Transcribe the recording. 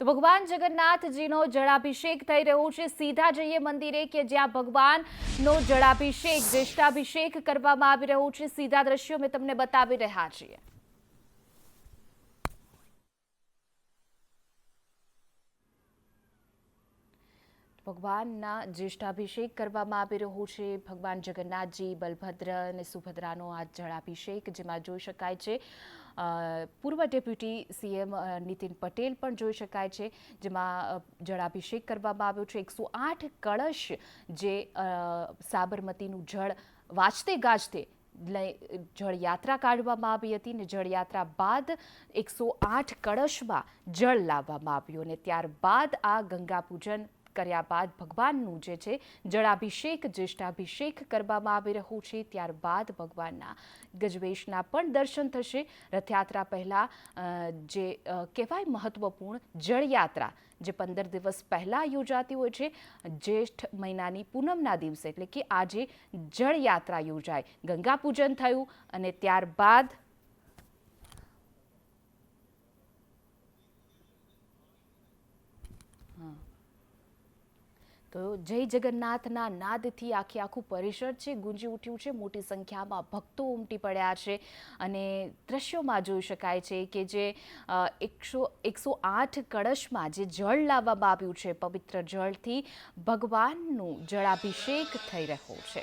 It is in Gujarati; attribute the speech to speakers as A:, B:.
A: તો ભગવાન જગન્નાથજીનો જળાભિષેક થઈ રહ્યો છે। સીધા જઈએ મંદિરે કે જ્યાં ભગવાનનો જળાભિષેક જ્યેષ્ઠાભિષેક કરવામાં આવી રહ્યો છે। સીધા દ્રશ્યો મેં તમને બતાવી રહ્યા છીએ। ભગવાનના જ્યેષ્ઠાભિષેક કરવામાં આવી રહ્યો છે। ભગવાન જગન્નાથજી, બલભદ્ર અને સુભદ્રાનો આ જળાભિષેક જેમાં જોઈ શકાય છે પૂર્વ ડેપ્યુટી સીએમ નીતિન પટેલ પણ જોઈ શકાય છે, જેમાં જળાભિષેક કરવામાં આવ્યો છે। 108 કળશ જે સાબરમતીનું જળ વાજતે ગાજતે જળયાત્રા કાઢવામાં આવી હતી ને જળયાત્રા બાદ 108 કળશમાં જળ લાવવામાં આવ્યું અને ત્યારબાદ આ ગંગા પૂજન કર્યા બાદ ભગવાનનું જે છે જળાભિષેક જ્યેષ્ઠાભિષેક કરવામાં આવી રહ્યું છે। ત્યારબાદ ભગવાનના ગજવેશના પણ દર્શન થશે। રથયાત્રા પહેલાં જે કહેવાય મહત્વપૂર્ણ જળયાત્રા જે 15 દિવસ પહેલાં યોજાતી હોય છે, જ્યેષ્ઠ મહિનાની પૂનમના દિવસે એટલે કે આજે જળયાત્રા યોજાય, ગંગા પૂજન થયું અને ત્યારબાદ તો જય જગન્નાથના નાદથી આખું પરિસર છે ગુંજી ઉઠ્યું છે। મોટી સંખ્યામાં ભક્તો ઉમટી પડ્યા છે અને દ્રશ્યોમાં જોઈ શકાય છે કે જે 108 કળશમાં જે જળ લાવવામાં આવ્યું છે, પવિત્ર જળથી ભગવાનનું જળાભિષેક થઈ રહ્યો છે।